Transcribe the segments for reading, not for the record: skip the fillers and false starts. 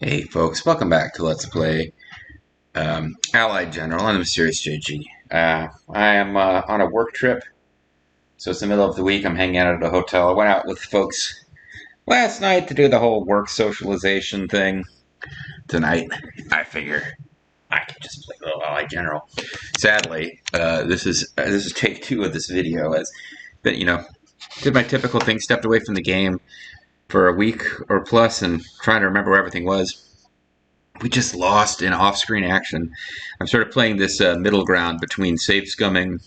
Hey folks, welcome back to Let's Play Allied General. I'm Mysterious JG. I am on a work trip, so it's the middle of the week. I'm hanging out at a hotel. I went out with folks last night to do the whole work socialization thing. Tonight, I figure I can just play a little Allied General. Sadly, this is take two of this video. But did my typical thing, stepped away from the game for a week or plus, and trying to remember where everything was. We just lost in off-screen action. I'm sort of playing this middle ground between save scumming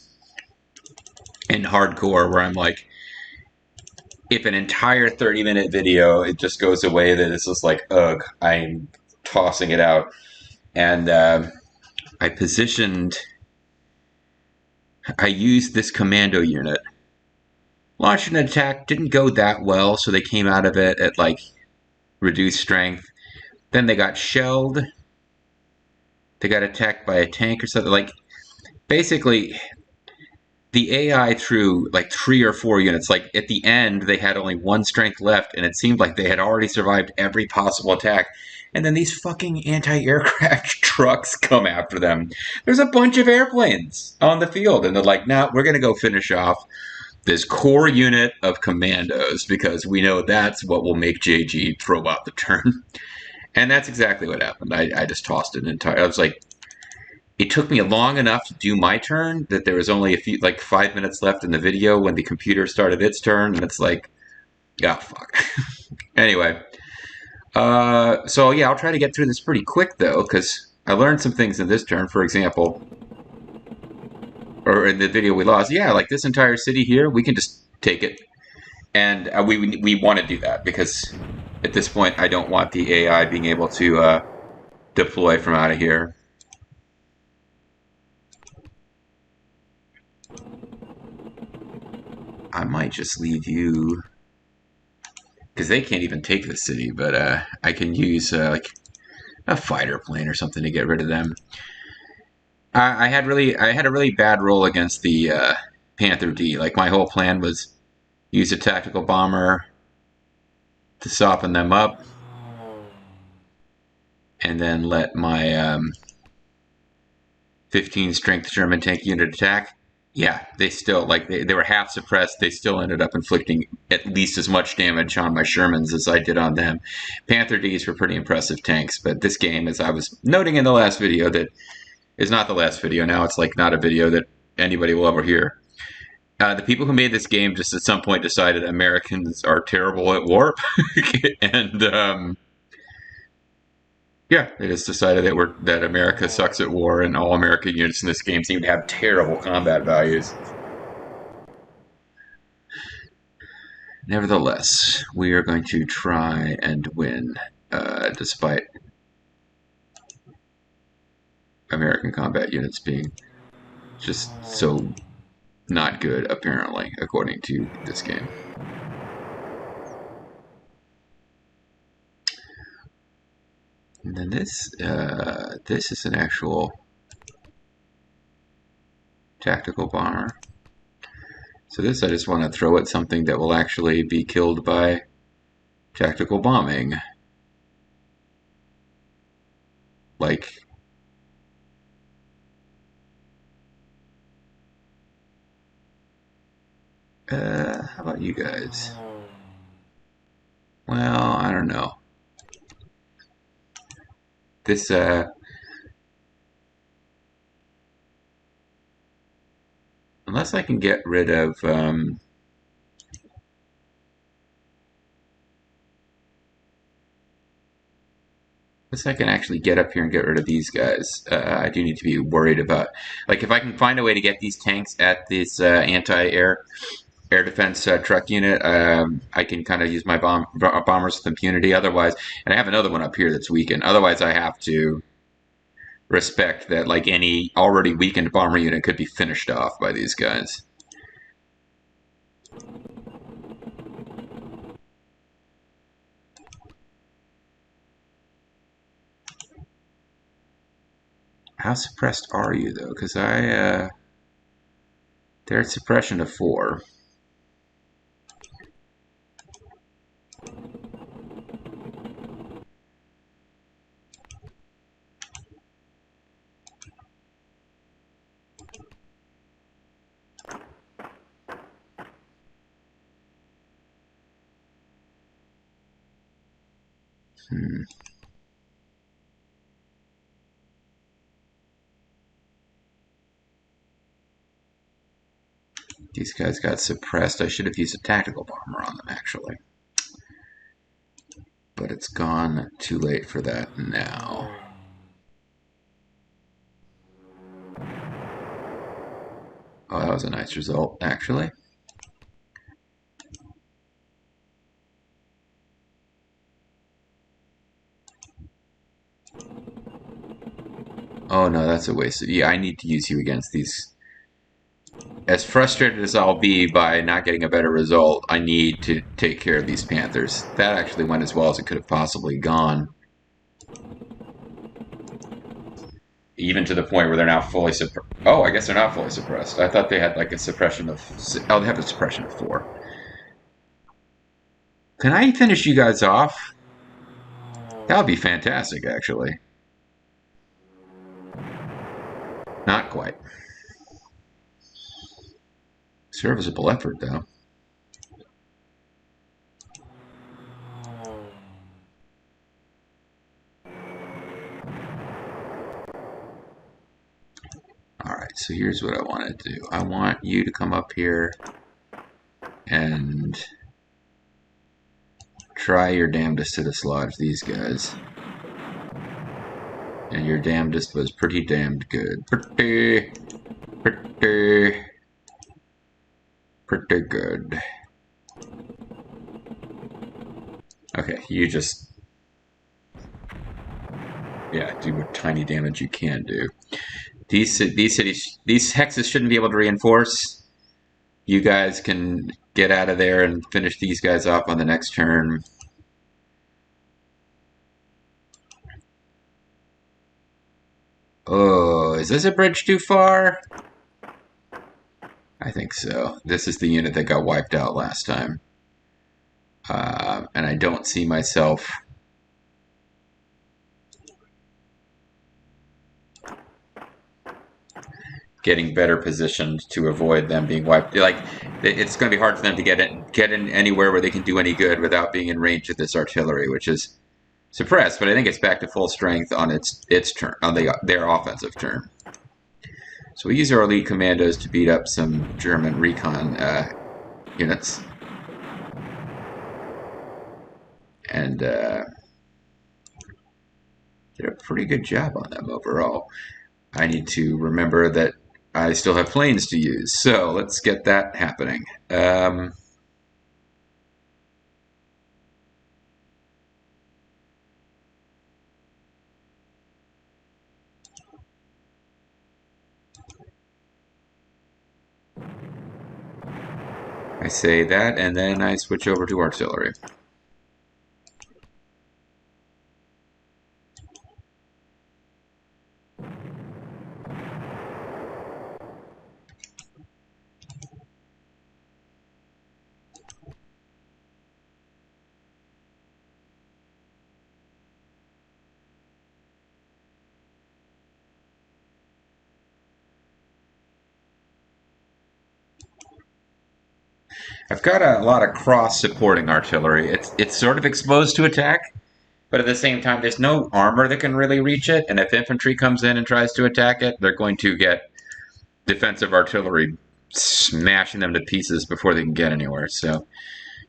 and hardcore, where I'm like, if an entire 30-minute video it just goes away, that it's just like, ugh, I'm tossing it out. And I used this commando unit. Launched an attack, didn't go that well, so they came out of it at like reduced strength. Then they got shelled. They got attacked by a tank or something. Like, basically, the AI threw like 3 or 4 units. Like, at the end, they had only 1 strength left, and it seemed like they had already survived every possible attack. And then these fucking anti-aircraft trucks come after them. There's a bunch of airplanes on the field, and they're like, nah, we're going to go finish off this core unit of commandos because we know that's what will make JG throw out the turn. And that's exactly what happened. I just tossed it entire. I was like, it took me long enough to do my turn that there was only like 5 minutes left in the video when the computer started its turn, and it's like, oh fuck. Anyway, so yeah, I'll try to get through this pretty quick though, because I learned some things in this turn. For example, or in the video we lost, yeah, like this entire city here, we can just take it, and we want to do that because at this point, I don't want the AI being able to deploy from out of here. I might just leave you, because they can't even take the city, but I can use like a fighter plane or something to get rid of them. I had a really bad roll against the Panther D. Like, my whole plan was use a tactical bomber to soften them up, and then let my 15 strength German tank unit attack. Yeah, they still, like, they were half suppressed. They still ended up inflicting at least as much damage on my Shermans as I did on them. Panther Ds were pretty impressive tanks, but this game, as I was noting in the last video, that is not the last video. Now it's like not a video that anybody will ever hear. The people who made this game just at some point decided Americans are terrible at war, and yeah, they just decided that America sucks at war, and all American units in this game seem to have terrible combat values. Nevertheless, we are going to try and win, despite American combat units being just so not good, apparently, according to this game. And then this is an actual tactical bomber. So this, I just want to throw at something that will actually be killed by tactical bombing. Like, how about you guys? Well, I don't know. This, unless I can get rid of, unless I can actually get up here and get rid of these guys, I do need to be worried about, like, if I can find a way to get these tanks at this anti-air defense truck unit, I can kind of use my bombers with impunity. Otherwise, and I have another one up here that's weakened. Otherwise, I have to respect that, like, any already weakened bomber unit could be finished off by these guys. How suppressed are you, though? Because they're at suppression of 4. Hmm. These guys got suppressed. I should have used a tactical bomber on them, actually. But it's gone too late for that now. Oh, that was a nice result, actually. Oh no, that's a waste. Yeah, I need to use you against these. As frustrated as I'll be by not getting a better result, I need to take care of these Panthers. That actually went as well as it could have possibly gone. Even to the point where they're now fully suppressed. Oh, I guess they're not fully suppressed. I thought they had like a suppression of. Oh, they have a suppression of 4. Can I finish you guys off? That would be fantastic, actually. Not quite. Serviceable effort, though. Alright, so here's what I want to do. I want you to come up here and try your damnedest to dislodge these guys. And your damnedest was pretty damned good. Pretty good. Okay, you just... Yeah, do what tiny damage you can do. These cities, these hexes shouldn't be able to reinforce. You guys can get out of there and finish these guys off on the next turn. Oh, is this a bridge too far? I think so. This is the unit that got wiped out last time. And I don't see myself getting better positioned to avoid them being wiped. Like, it's going to be hard for them to get in anywhere where they can do any good without being in range of this artillery, which is suppressed. But I think it's back to full strength on its turn, on their offensive turn. So we use our elite commandos to beat up some German recon units. And did a pretty good job on them overall. I need to remember that I still have planes to use, so let's get that happening. I say that, and then I switch over to artillery. I've got a lot of cross-supporting artillery. It's sort of exposed to attack, but at the same time, there's no armor that can really reach it. And if infantry comes in and tries to attack it, they're going to get defensive artillery smashing them to pieces before they can get anywhere. So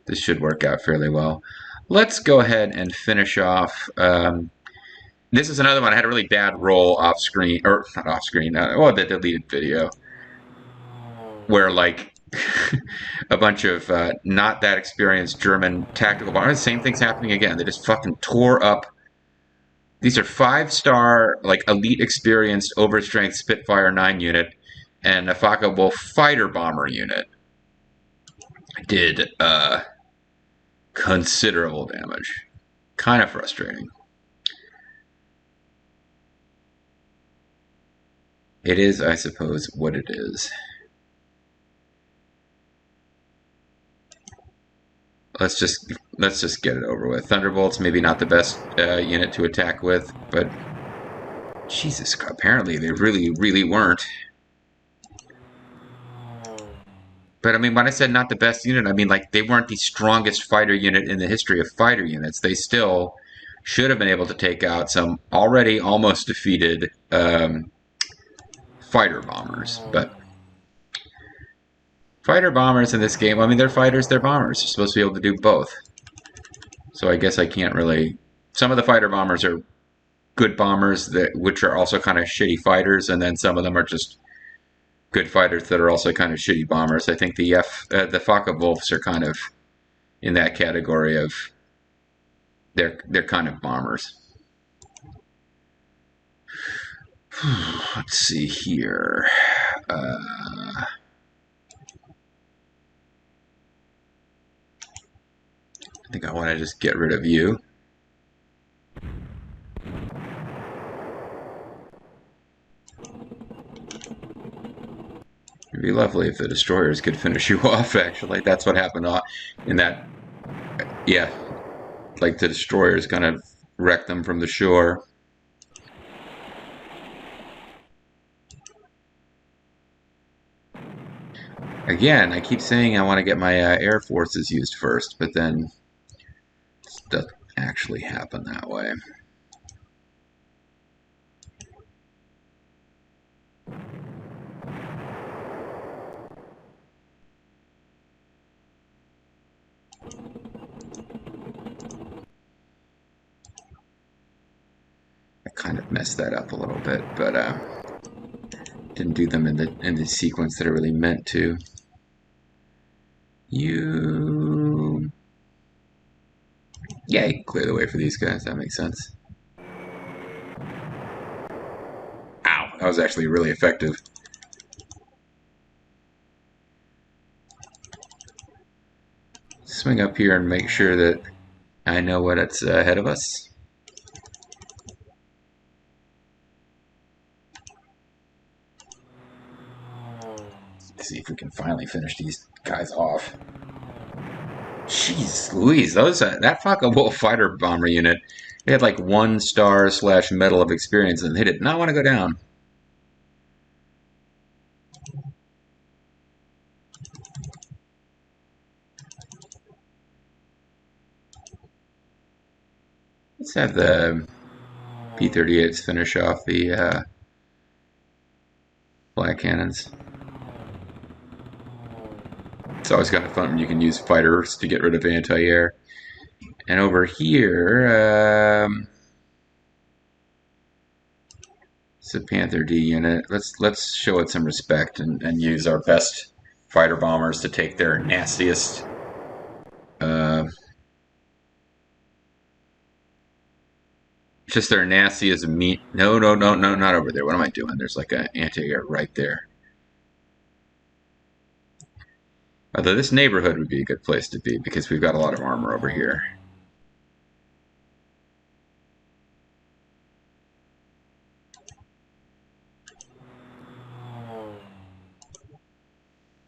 this should work out fairly well. Let's go ahead and finish off. This is another one. I had a really bad roll off screen, or not off screen. Well, the deleted video, where like a bunch of not that experienced German tactical bombers. Same thing's happening again. They just fucking tore up. These are 5-star, like elite experienced overstrength Spitfire 9 unit and a Focke-Wulf fighter bomber unit. Did considerable damage. Kind of frustrating. It is, I suppose, what it is. Let's just get it over with. Thunderbolts, maybe not the best unit to attack with, but Jesus, apparently they really weren't. But I mean, when I said not the best unit, I mean like they weren't the strongest fighter unit in the history of fighter units. They still should have been able to take out some already almost defeated fighter bombers. But fighter bombers in this game, I mean, they're fighters, they're bombers. They're supposed to be able to do both. So I guess I can't really. Some of the fighter bombers are good bombers that which are also kind of shitty fighters, and then some of them are just good fighters that are also kind of shitty bombers. I think the Focke-Wulfs are kind of in that category of they're kind of bombers. Let's see here. I think I want to just get rid of you. It'd be lovely if the destroyers could finish you off, actually. That's what happened in that. Yeah, like the destroyers kind of wrecked them from the shore. Again, I keep saying I want to get my air forces used first, but then it doesn't actually happen that way. I kind of messed that up a little bit, but didn't do them in the sequence that I really meant to. You, yeah, you can clear the way for these guys. That makes sense. Ow, that was actually really effective. Swing up here and make sure that I know what's ahead of us. Let's see if we can finally finish these guys off. Jeez Louise, that Focke-Wulf fighter bomber unit, they had like 1 star / medal of experience, and they did not want to go down. Let's have the P-38s finish off the flag cannons. It's always kind of fun when you can use fighters to get rid of anti-air. And over here, it's a Panther D unit. Let's show it some respect and use our best fighter bombers to take their nastiest. Just their nastiest meat. No, not over there. What am I doing? There's like an anti-air right there. Although this neighborhood would be a good place to be because we've got a lot of armor over here.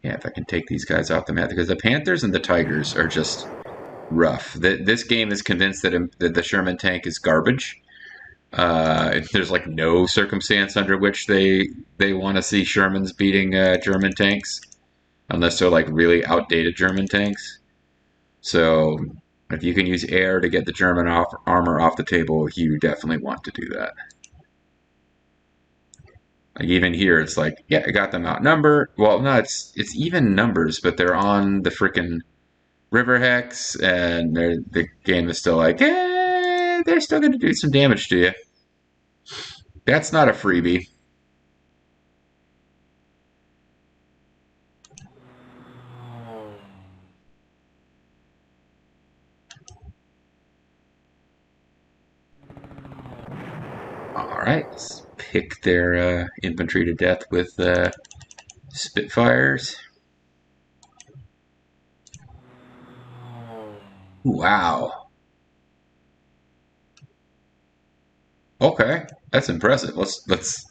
Yeah, if I can take these guys off the map, because the Panthers and the Tigers are just rough. This game is convinced that the Sherman tank is garbage. There's like no circumstance under which they want to see Shermans beating German tanks, unless they're like really outdated German tanks. So if you can use air to get the German armor off the table, you definitely want to do that. Like even here, it's like, yeah, I got them outnumbered. Well, no, it's even numbers, but they're on the freaking river hex, and the game is still like, they're still going to do some damage to you. That's not a freebie. All right, let's pick their infantry to death with Spitfires. Wow. Okay, that's impressive. Let's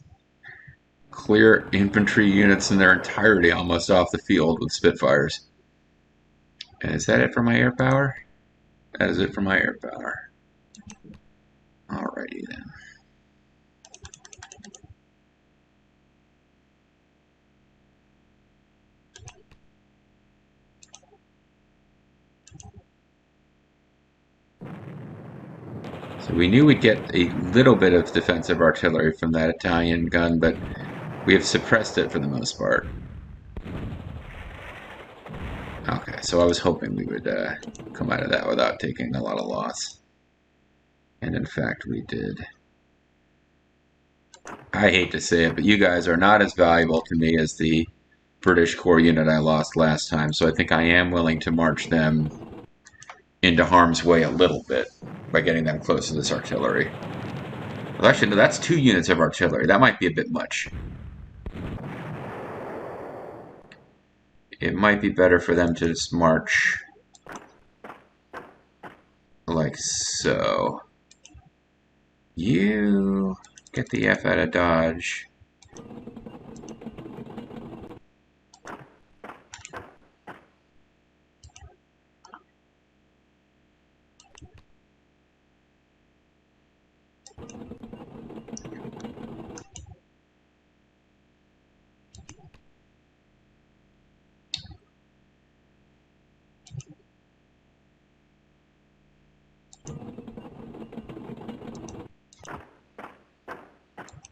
clear infantry units in their entirety almost off the field with Spitfires. And is that it for my air power? That is it for my air power. Alrighty then. So we knew we'd get a little bit of defensive artillery from that Italian gun, but we have suppressed it for the most part. Okay, so I was hoping we would come out of that without taking a lot of loss. And in fact, we did. I hate to say it, but you guys are not as valuable to me as the British Corps unit I lost last time, so I think I am willing to march them into harm's way a little bit by getting them close to this artillery. Well, actually, no, that's 2 units of artillery. That might be a bit much. It might be better for them to just march like so. You get the F out of Dodge.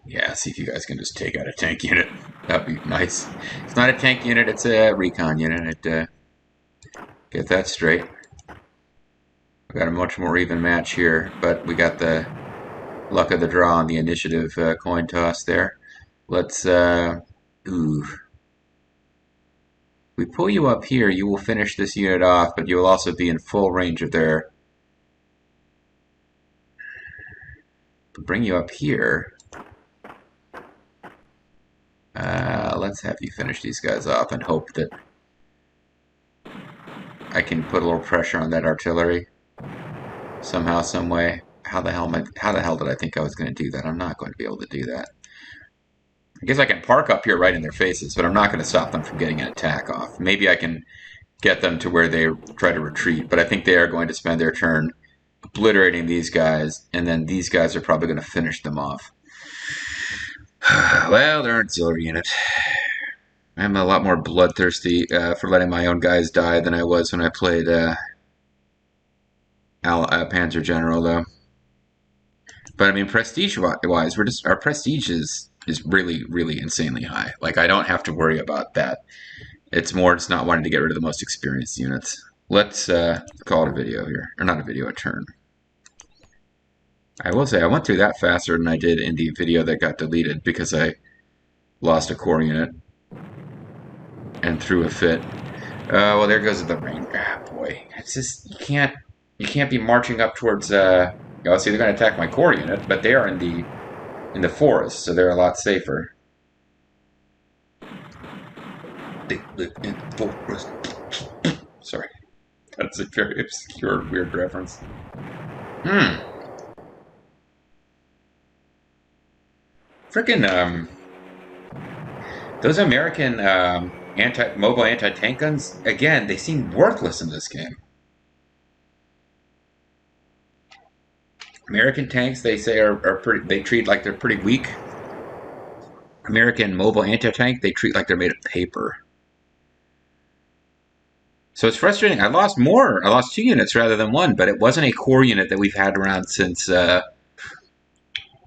Yeah, see if you guys can just take out a tank unit. That'd be nice. It's not a tank unit, it's a recon unit. Get that straight. We got a much more even match here, but we got the luck of the draw on the initiative coin toss there. Let's, ooh. We pull you up here, you will finish this unit off, but you will also be in full range of their... Bring you up here. Let's have you finish these guys off and hope that I can put a little pressure on that artillery somehow, some way. How the hell did I think I was going to do that? I'm not going to be able to do that. I guess I can park up here right in their faces, but I'm not going to stop them from getting an attack off. Maybe I can get them to where they try to retreat, but I think they are going to spend their turn obliterating these guys, and then these guys are probably going to finish them off. Well, they're an auxiliary unit. I'm a lot more bloodthirsty for letting my own guys die than I was when I played Panzer General, though. But I mean, prestige-wise, our prestige is really, really insanely high. Like, I don't have to worry about that. It's more just not wanting to get rid of the most experienced units. Let's call it a video here. Or not a video, a turn. I will say, I went through that faster than I did in the video that got deleted because I lost a core unit and threw a fit. Well, there goes the rain. Ah, boy. It's just, you can't be marching up towards, oh, see, they're going to attack my core unit, but they are in the forest, so they're a lot safer. They live in the forest. Sorry. That's a very obscure, weird reference. Frickin', those American mobile anti-tank guns, again, they seem worthless in this game. American tanks, they say, are pretty, they treat like they're pretty weak. American mobile anti-tank, they treat like they're made of paper. So it's frustrating. I lost more. I lost 2 units rather than 1, but it wasn't a core unit that we've had around since,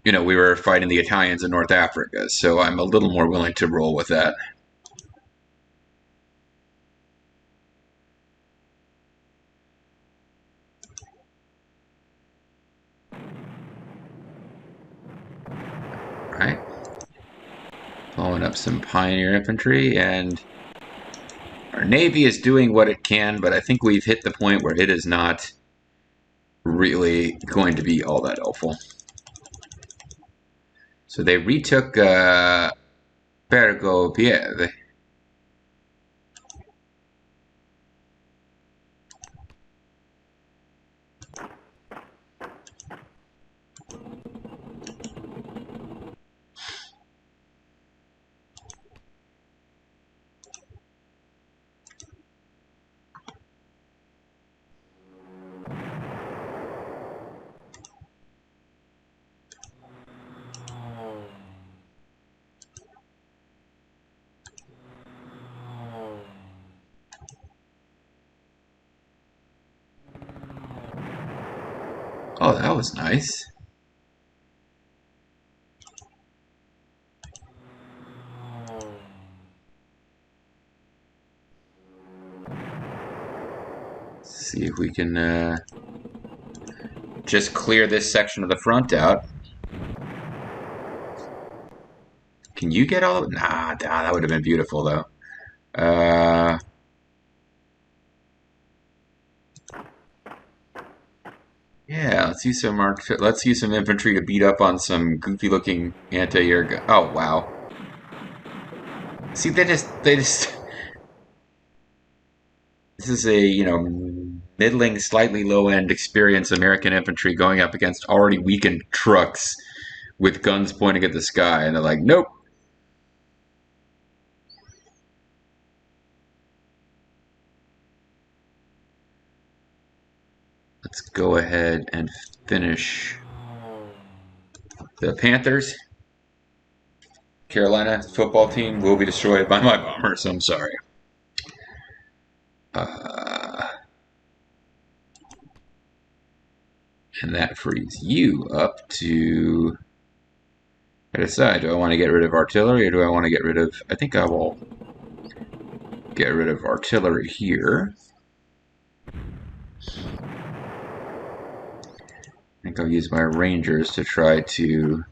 we were fighting the Italians in North Africa. So I'm a little more willing to roll with that. Right. Blowing up some Pioneer infantry, and our Navy is doing what it can, but I think we've hit the point where it is not really going to be all that helpful. So they retook Pergo Pieve. Oh, that was nice. Let's see if we can just clear this section of the front out. Can you get all of it? Nah, that would have been beautiful, though. Yeah, let's use some infantry to beat up on some goofy-looking anti-air gun. Oh, wow. See, they just. This is a, middling, slightly low-end experienced American infantry going up against already weakened trucks with guns pointing at the sky, and they're like, nope. Let's go ahead and finish the Panthers. Carolina football team will be destroyed by my bombers. I'm sorry. Uh, and that frees you up to decide. Do I want to get rid of artillery or do I want to get rid of... I think I will get rid of artillery here. I think I'll use my rangers to try to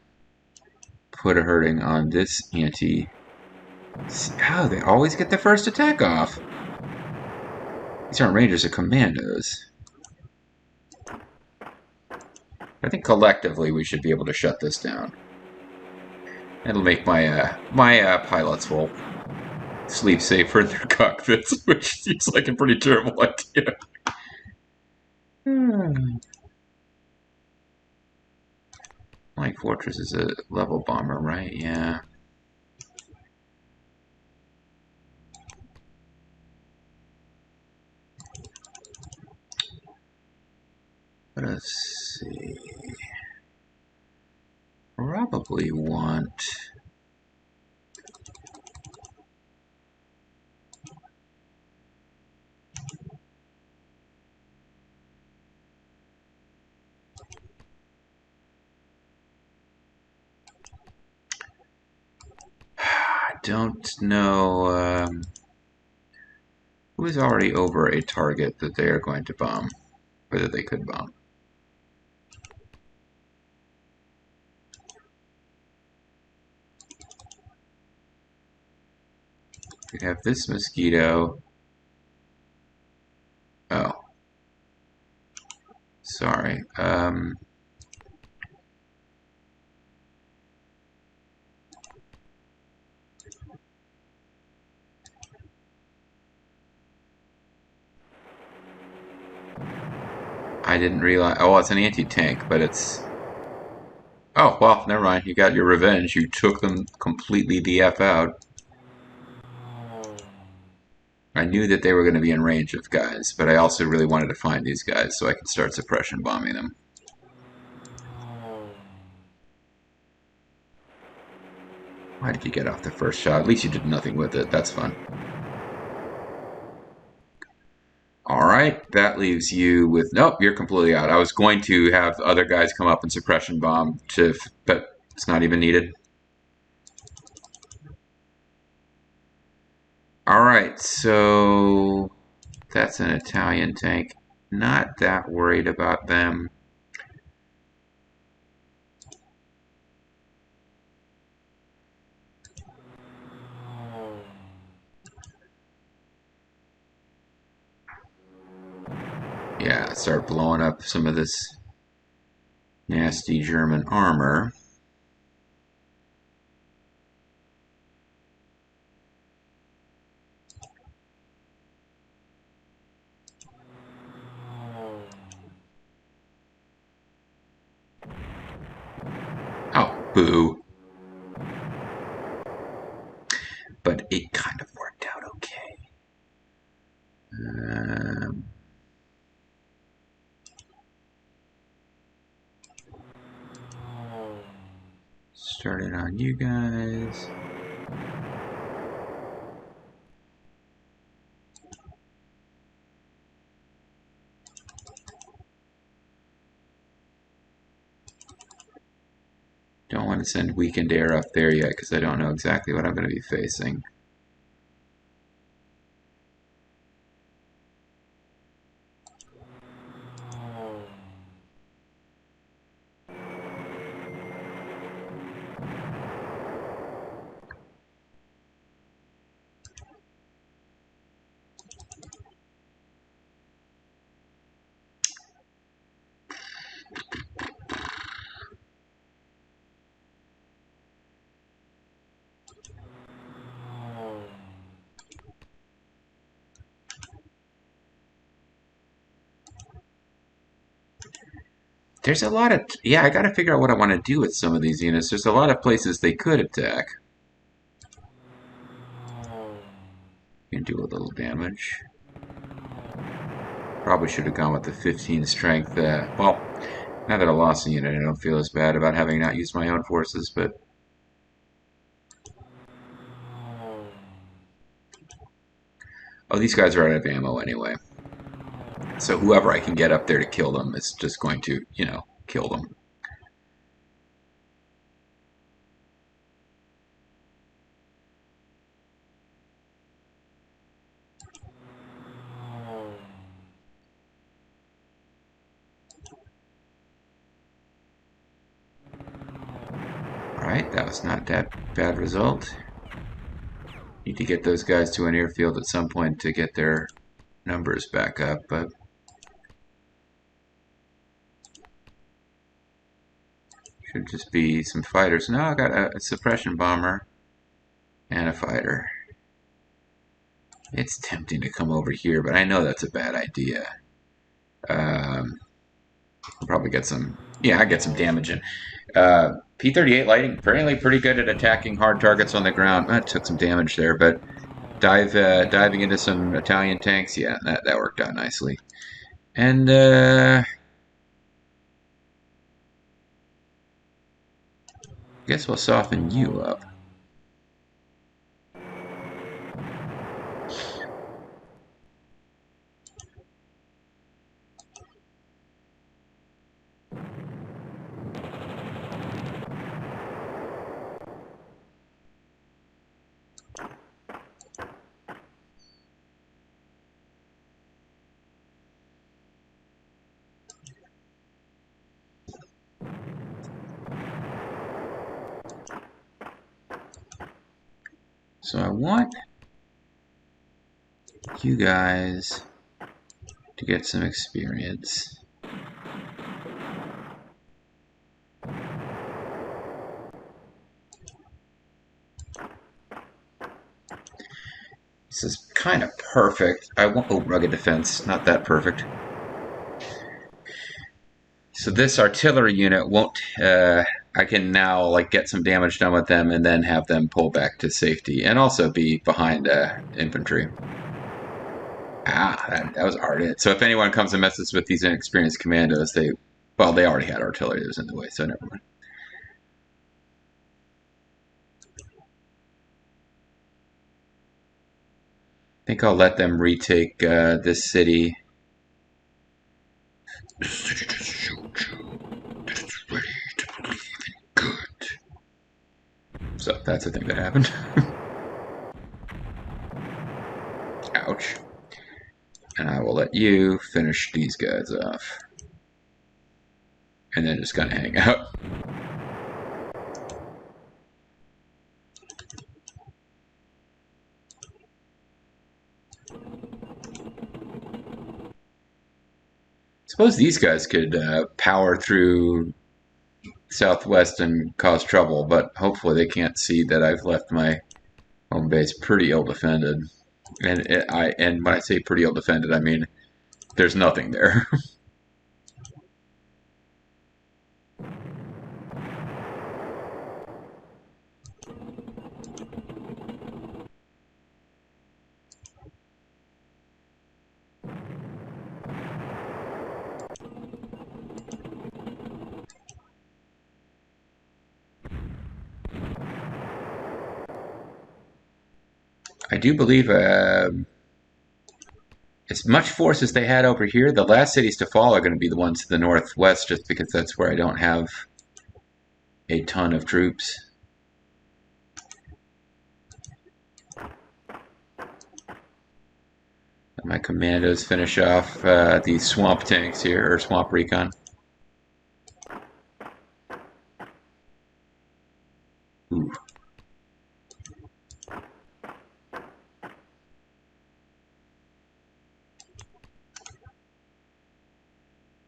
put a hurting on this anti... How they always get the first attack off. These aren't rangers, they're commandos. I think collectively we should be able to shut this down. It'll make my pilots will sleep safe for their cockpits, which seems like a pretty terrible idea. Flying Fortress is a level bomber, right? Yeah. Let's see. Probably want... I don't know who is already over a target that they are going to bomb, or that they could bomb. We have this mosquito. Oh. Sorry. I didn't realize... Oh, it's an anti-tank, but it's... Oh, well, never mind. You got your revenge. You took them completely the F out. I knew that they were going to be in range of guys, but I also really wanted to find these guys so I could start suppression bombing them. Why did you get off the first shot? At least you did nothing with it. That's fun. Alright, that leaves you with... Nope, you're completely out. I was going to have the other guys come up and suppression bomb, but it's not even needed. Alright, so... That's an Italian tank. Not that worried about them. Yeah, start blowing up some of this nasty German armor. Oh, boo. But it kind of worked out okay. Started on you guys. Don't want to send weakened air up there yet because I don't know exactly what I'm going to be facing. There's a lot of, yeah, I got to figure out what I want to do with some of these units. There's a lot of places they could attack. You can do a little damage. Probably should have gone with the 15 strength. Well, now that I lost a unit, I don't feel as bad about having not used my own forces, but oh, these guys are out of ammo anyway. So whoever I can get up there to kill them is just going to, kill them. Alright, that was not that bad result. Need to get those guys to an airfield at some point to get their numbers back up, but should just be some fighters. No, I got a suppression bomber and a fighter. It's tempting to come over here, but I know that's a bad idea. I'll probably get some, yeah, I get some damage in. P-38 Lighting, apparently pretty good at attacking hard targets on the ground. That took some damage there, but diving into some Italian tanks, yeah, that worked out nicely. And guess we'll soften you up. So I want you guys to get some experience. This is kind of perfect. I want, oh, rugged defense, not that perfect. So this artillery unit won't, I can now like get some damage done with them and then have them pull back to safety and also be behind infantry. Ah, that was a hard hit. So if anyone comes and messes with these inexperienced commandos, they already had artillery that was in the way, so never mind. I think I'll let them retake this city. The city just showed you that it's ready to believe in good. So that's the thing that happened. Ouch. And I will let you finish these guys off. And then just kind of hang out. Suppose these guys could power through southwest and cause trouble, but hopefully they can't see that I've left my home base pretty ill defended. And when I say pretty ill defended, I mean there's nothing there. I do believe as much force as they had over here, the last cities to fall are going to be the ones to the northwest, just because that's where I don't have a ton of troops. My commandos finish off the swamp tanks here, or swamp recon. Ooh.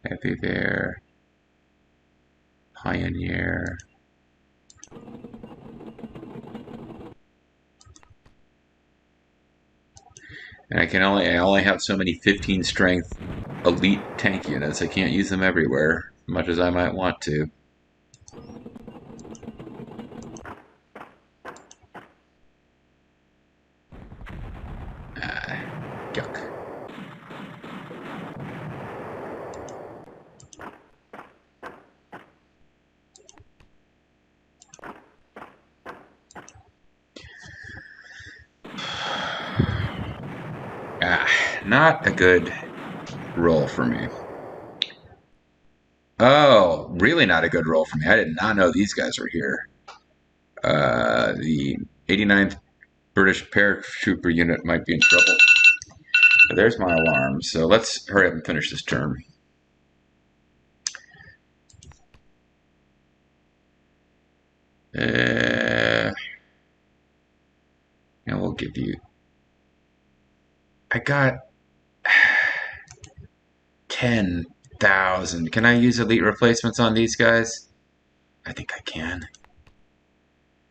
Heavy there. Pioneer. And I only have so many 15 strength elite tank units. I can't use them everywhere, as much as I might want to. Yuck. Not a good roll for me. Oh, really not a good roll for me. I did not know these guys were here. The 89th British paratrooper unit might be in trouble. But there's my alarm. So let's hurry up and finish this turn. And we'll give you... I got 10,000. Can I use elite replacements on these guys? I think I can.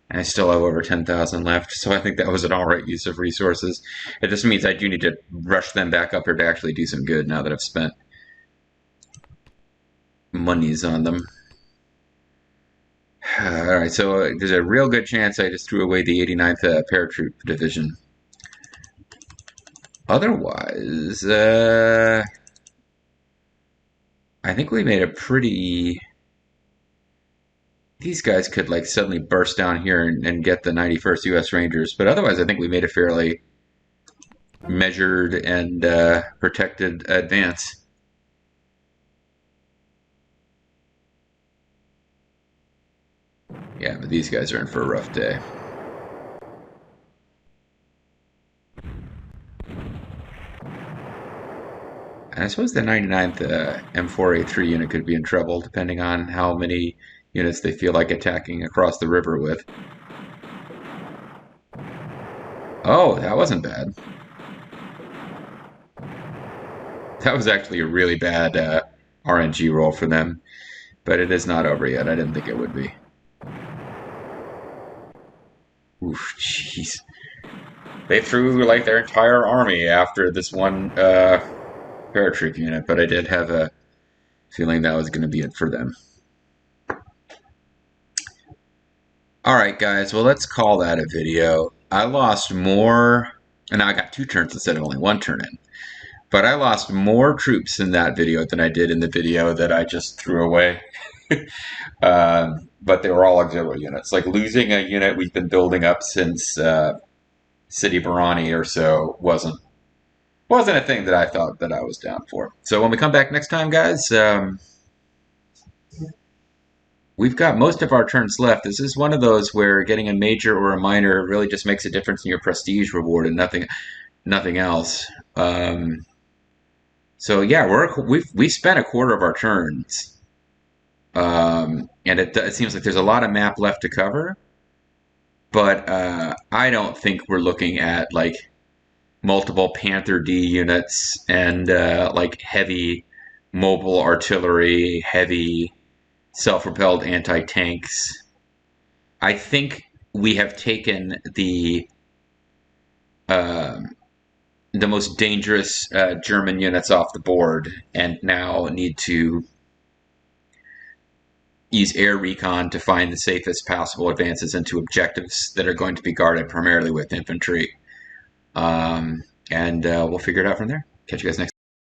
And I still have over 10,000 left, so I think that was an alright use of resources. It just means I do need to rush them back up here to actually do some good now that I've spent monies on them. Alright, so there's a real good chance I just threw away the 89th Paratroop Division. Otherwise, I think we made a pretty... These guys could like suddenly burst down here and get the 91st U.S. Rangers, but otherwise I think we made a fairly measured and protected advance. Yeah, but these guys are in for a rough day. And I suppose the 99th M4A3 unit could be in trouble, depending on how many units they feel like attacking across the river with. Oh, that wasn't bad. That was actually a really bad RNG roll for them, but it is not over yet. I didn't think it would be. Oof, jeez. They threw like their entire army after this one paratroop unit, but I did have a feeling that was going to be it for them. Alright guys, well let's call that a video. I lost more, and now I got 2 turns instead of only 1 turn in. But I lost more troops in that video than I did in the video that I just threw away. But they were all auxiliary units. Like losing a unit we've been building up since City Barani or so wasn't a thing that I thought that I was down for. So when we come back next time, guys, we've got most of our turns left. This is one of those where getting a major or a minor really just makes a difference in your prestige reward and nothing else. So yeah, we spent a quarter of our turns, and it seems like there's a lot of map left to cover. But I don't think we're looking at like multiple Panther D units and like heavy mobile artillery, heavy self-propelled anti-tanks. I think we have taken the most dangerous German units off the board and now need to use air recon to find the safest possible advances into objectives that are going to be guarded primarily with infantry. And we'll figure it out from there. Catch you guys next time.